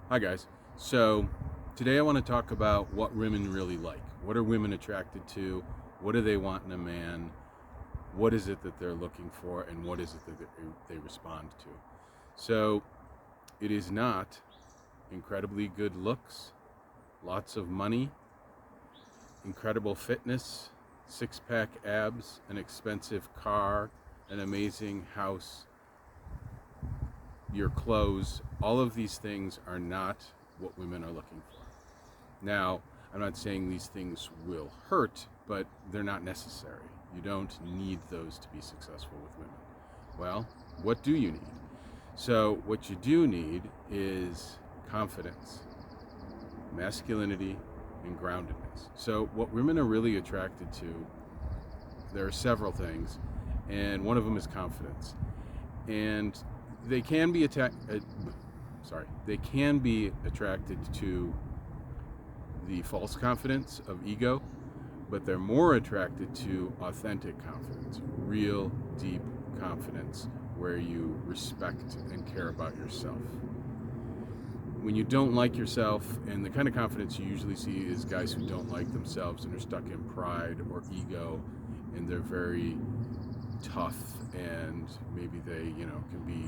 Hi guys. So today I want to talk about what women really like. What are women attracted to? What do they want in a man? What is it that they're looking for? And what is it that they respond to? So it is not incredibly good looks, lots of money, incredible fitness, six-pack abs, an expensive car, an amazing house, your clothes. All of these things are not what women are looking for. Now, I'm not saying these things will hurt, but they're not necessary. You don't need those to be successful with women. Well, what do you need? So, what you do need is confidence, masculinity, and groundedness. So, what women are really attracted to, there are several things, and one of them is confidence. And they can be they can be attracted to the false confidence of ego, but they're more attracted to authentic confidence, real deep confidence where you respect and care about yourself. When you don't like yourself, and the kind of confidence you usually see is guys who don't like themselves and are stuck in pride or ego, and they're very tough, and maybe they can be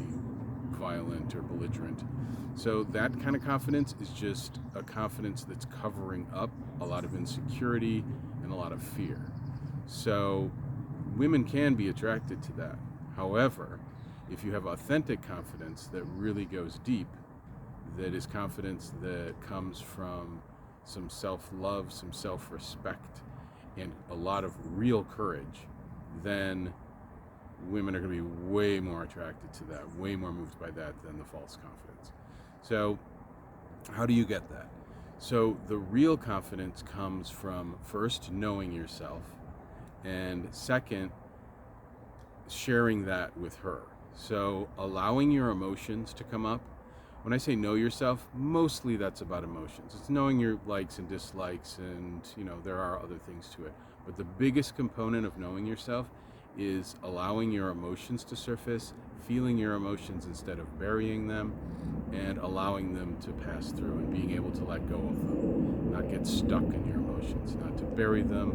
violent or belligerent. So that kind of confidence is just a confidence that's covering up a lot of insecurity and a lot of fear. So women can be attracted to that. However, if you have authentic confidence that really goes deep, that is confidence that comes from some self-love, some self-respect, and a lot of real courage, then women are going to be way more attracted to that, way more moved by that than the false confidence. So how do you get that? So the real confidence comes from first knowing yourself, and second, sharing that with her. So allowing your emotions to come up. When I say know yourself, mostly that's about emotions. It's knowing your likes and dislikes, and there are other things to it. But the biggest component of knowing yourself is allowing your emotions to surface, feeling your emotions instead of burying them, and allowing them to pass through and being able to let go of them, not get stuck in your emotions, not to bury them,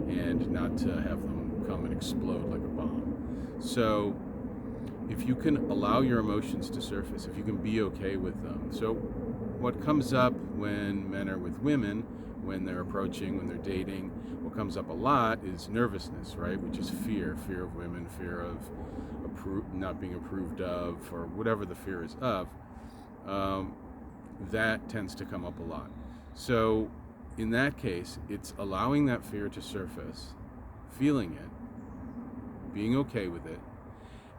and not to have them come and explode like a bomb. So if you can allow your emotions to surface, if you can be okay with them. So what comes up when men are with women, when they're approaching, when they're dating, what comes up a lot is nervousness, right? Which is fear of women, fear of not being approved of, or whatever the fear is of. That tends to come up a lot. So in that case, it's allowing that fear to surface, feeling it, being okay with it,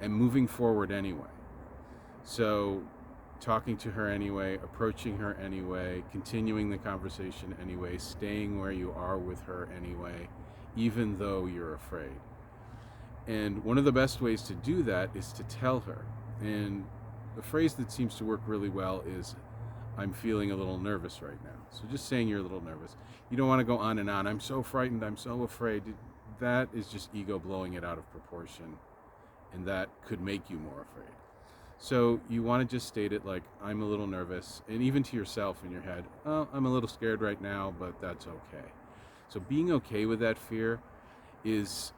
and moving forward anyway. So talking to her anyway, approaching her anyway, continuing the conversation anyway, staying where you are with her anyway, even though you're afraid. And one of the best ways to do that is to tell her. And the phrase that seems to work really well is, I'm feeling a little nervous right now. So just saying you're a little nervous. You don't want to go on and on. I'm so frightened. I'm so afraid. That is just ego blowing it out of proportion. And that could make you more afraid. So you want to just state it like, I'm a little nervous, and even to yourself in your head, oh, I'm a little scared right now, but that's okay. So being okay with that fear is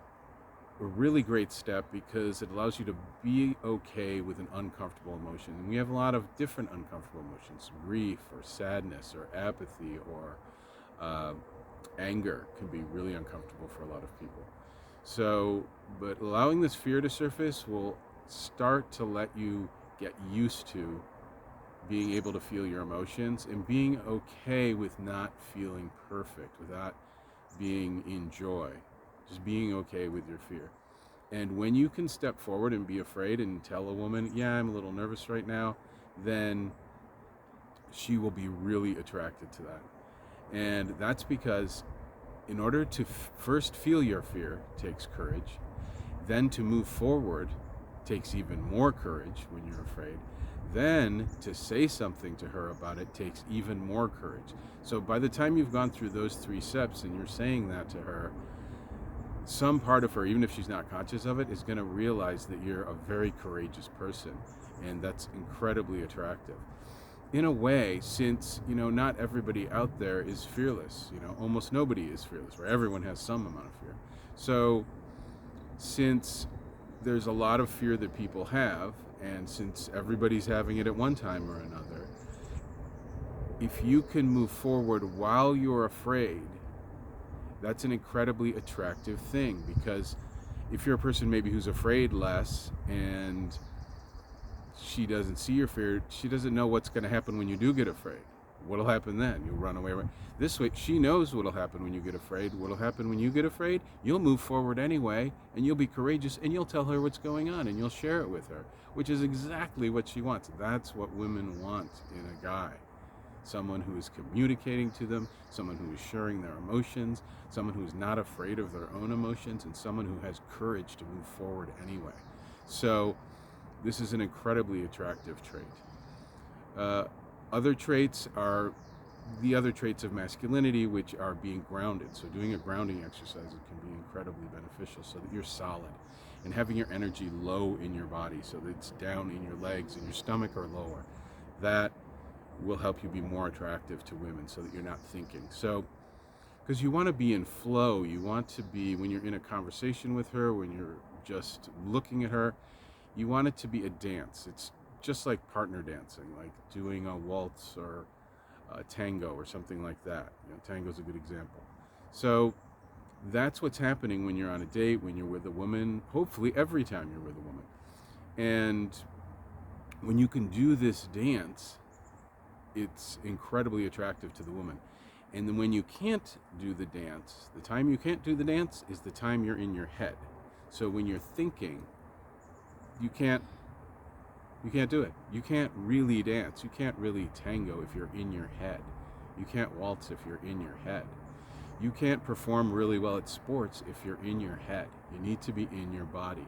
a really great step, because it allows you to be okay with an uncomfortable emotion. And we have a lot of different uncomfortable emotions. Grief or sadness or apathy or anger can be really uncomfortable for a lot of people. So, but allowing this fear to surface will start to let you get used to being able to feel your emotions and being okay with not feeling perfect, without being in joy, just being okay with your fear. And when you can step forward and be afraid and tell a woman, yeah, I'm a little nervous right now, then she will be really attracted to that. And that's because in order to first feel your fear takes courage, then to move forward takes even more courage when you're afraid, then to say something to her about it takes even more courage. So by the time you've gone through those 3 steps and you're saying that to her, some part of her, even if she's not conscious of it, is going to realize that you're a very courageous person, and that's incredibly attractive. in a way, since not everybody out there is fearless, almost nobody is fearless, right? Everyone has some amount of fear. So since there's a lot of fear that people have, and since everybody's having it at one time or another, if you can move forward while you're afraid, that's an incredibly attractive thing. Because if you're a person maybe who's afraid less, and she doesn't see your fear, she doesn't know what's going to happen when you do get afraid. What'll happen then? You'll run away. This way, she knows what'll happen when you get afraid. What'll happen when you get afraid? You'll move forward anyway, and you'll be courageous, and you'll tell her what's going on, and you'll share it with her, which is exactly what she wants. That's what women want in a guy. Someone who is communicating to them, someone who is sharing their emotions, someone who is not afraid of their own emotions, and someone who has courage to move forward anyway. So this is an incredibly attractive trait. Other traits are the other traits of masculinity, which are being grounded. So doing a grounding exercise can be incredibly beneficial, so that you're solid, and having your energy low in your body, so that it's down in your legs and your stomach or lower. That will help you be more attractive to women, so that you're not thinking. So, because you want to be in flow, you want to be, when you're in a conversation with her, when you're just looking at her, you want it to be a dance. It's just like partner dancing, like doing a waltz or a tango or something like that. Tango's a good example. So that's what's happening when you're on a date, when you're with a woman, hopefully every time you're with a woman. And when you can do this dance, it's incredibly attractive to the woman. And then when you can't do the dance, the time you can't do the dance is the time you're in your head. So when you're thinking, you can't do it. You can't really dance. You can't really tango if you're in your head. You can't waltz if you're in your head. You can't perform really well at sports if you're in your head. You need to be in your body.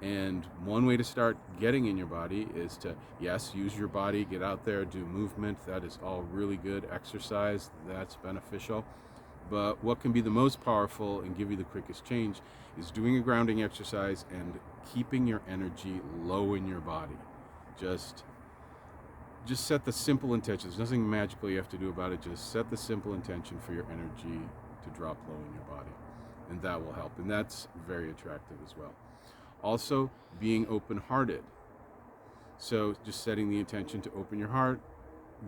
And one way to start getting in your body is to, yes, use your body, get out there, do movement. That is all really good exercise. That's beneficial. But what can be the most powerful and give you the quickest change is doing a grounding exercise and keeping your energy low in your body. Just set the simple intention. There's nothing magical you have to do about it. Just set the simple intention for your energy to drop low in your body, and that will help. And that's very attractive as well. Also, being open-hearted. So just setting the intention to open your heart,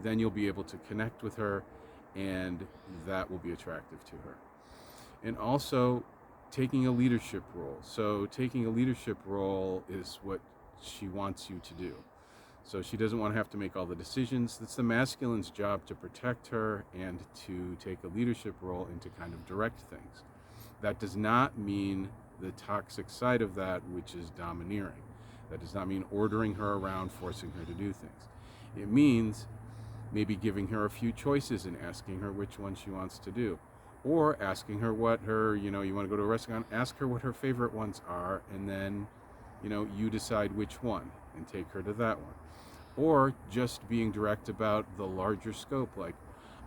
then you'll be able to connect with her, and that will be attractive to her. And also taking a leadership role. So taking a leadership role is what she wants you to do. So she doesn't want to have to make all the decisions. It's the masculine's job to protect her and to take a leadership role and to kind of direct things. That does not mean the toxic side of that, which is domineering. That does not mean ordering her around, forcing her to do things. It means maybe giving her a few choices and asking her which one she wants to do. Or asking her what her, you want to go to a restaurant, ask her what her favorite ones are, and then, you decide which one and take her to that one. Or just being direct about the larger scope, like,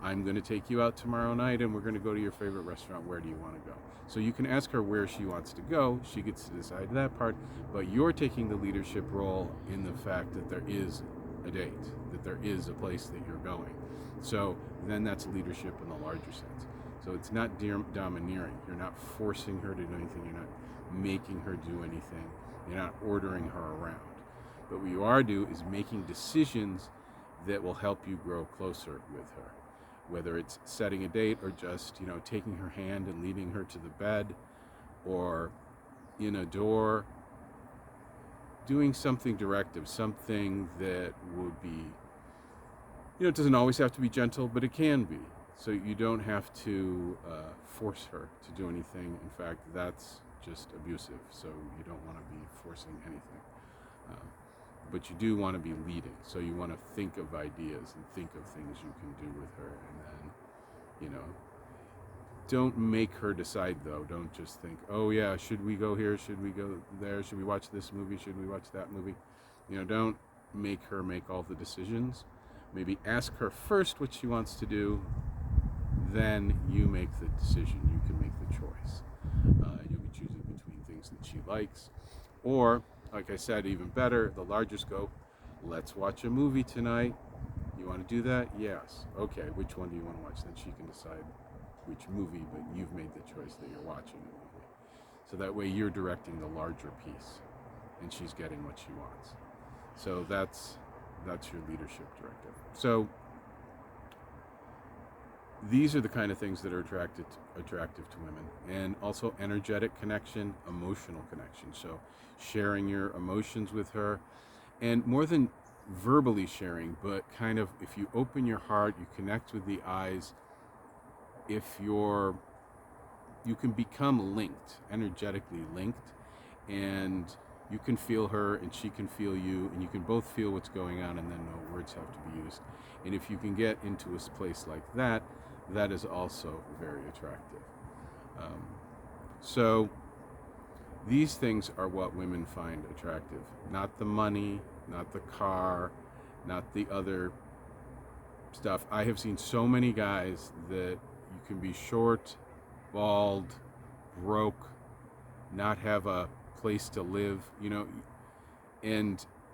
I'm going to take you out tomorrow night and we're going to go to your favorite restaurant. Where do you want to go? So you can ask her where she wants to go. She gets to decide that part, but you're taking the leadership role in the fact that there is a date, that there is a place that you're going. So then that's leadership in the larger sense. So it's not domineering. You're not forcing her to do anything. You're not making her do anything. You're not ordering her around. But what you are doing is making decisions that will help you grow closer with her. Whether it's setting a date or just, taking her hand and leading her to the bed, or in a door, doing something directive, something that would be, it doesn't always have to be gentle, but it can be. So you don't have to force her to do anything. In fact, that's just abusive. So you don't want to be forcing anything. But you do want to be leading. So you want to think of ideas and think of things you can do with her. And then, don't make her decide, though. Don't just think, oh yeah, should we go here? Should we go there? Should we watch this movie? Should we watch that movie? Don't make her make all the decisions. Maybe ask her first what she wants to do. Then you make the decision. You can make the choice. You'll be choosing between things that she likes. Or, like I said, even better, the larger scope, let's watch a movie tonight. want to do that? Yes. Okay, which one do you want to watch? Then she can decide which movie, but you've made the choice that you're watching a movie. So that way you're directing the larger piece, and she's getting what she wants. So that's your leadership directive. So these are the kind of things that are attractive to women. And also energetic connection, emotional connection. So sharing your emotions with her, and more than verbally sharing, but kind of if you open your heart, you connect with the eyes, you can become linked, energetically linked, and you can feel her and she can feel you, and you can both feel what's going on, and then no words have to be used. And if you can get into a place like that, that is also very attractive. So these things are what women find attractive. Not the money, not the car, not the other stuff. I have seen so many guys that you can be short, bald, broke, not have a place to live,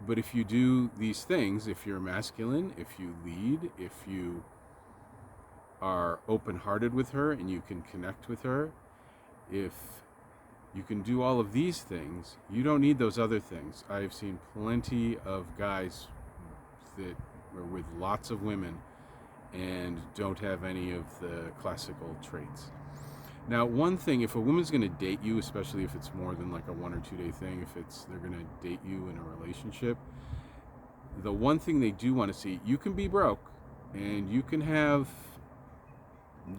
but if you do these things, if you're masculine, if you lead, if you are open-hearted with her and you can connect with her, if you can do all of these things, you don't need those other things. I've seen plenty of guys that are with lots of women and don't have any of the classical traits. Now, one thing, if a woman's going to date you, especially if it's more than like a 1 or 2 day thing, if they're going to date you in a relationship, the one thing they do want to see, you can be broke and you can have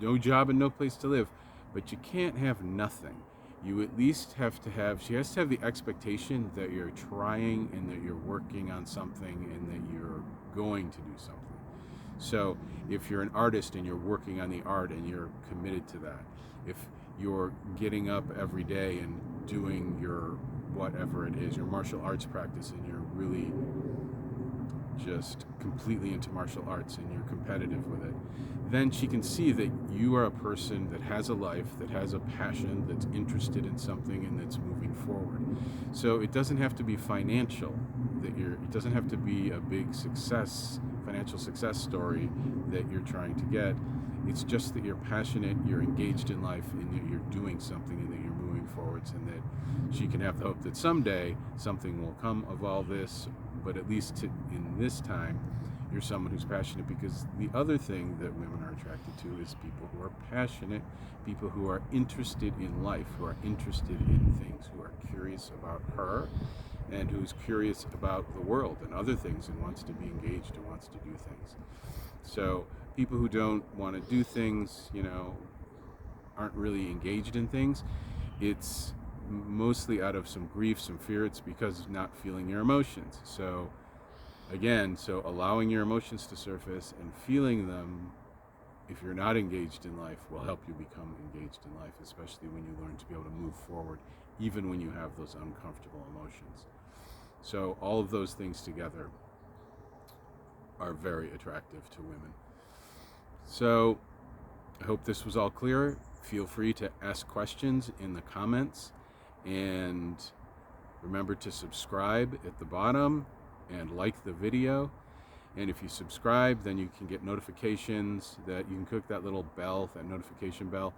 no job and no place to live, but you can't have nothing. You at least have to have, she has to have the expectation that you're trying and that you're working on something and that you're going to do something. So if you're an artist and you're working on the art and you're committed to that, if you're getting up every day and doing your whatever it is, your martial arts practice, and you're really just completely into martial arts and you're competitive with it, then she can see that you are a person that has a life, that has a passion, that's interested in something, and that's moving forward. So it doesn't have to be financial, it doesn't have to be a big financial success story that you're trying to get. It's just that you're passionate, you're engaged in life, and that you're doing something, and that you're moving forwards, and that she can have the hope that someday something will come of all this, but at least in this time, you're someone who's passionate. Because the other thing that women are attracted to is people who are passionate, people who are interested in life, who are interested in things, who are curious about her, and who's curious about the world and other things, and wants to be engaged and wants to do things. So people who don't want to do things, aren't really engaged in things, it's mostly out of some grief, some fear. It's because of not feeling your emotions. So again, allowing your emotions to surface and feeling them, if you're not engaged in life, will help you become engaged in life, especially when you learn to be able to move forward, even when you have those uncomfortable emotions. So all of those things together are very attractive to women. So I hope this was all clear. Feel free to ask questions in the comments, and remember to subscribe at the bottom and like the video. And if you subscribe, then you can get notifications, that you can click that little bell, that notification bell,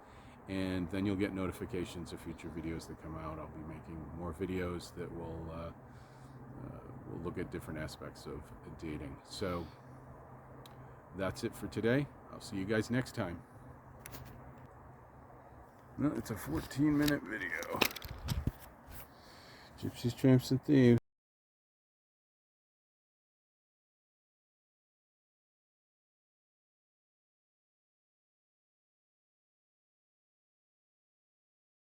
and then you'll get notifications of future videos that come out. I'll be making more videos that will look at different aspects of dating. So that's it for today. I'll see you guys next time. No, it's a 14-minute video. Gypsies, Tramps, and Thieves.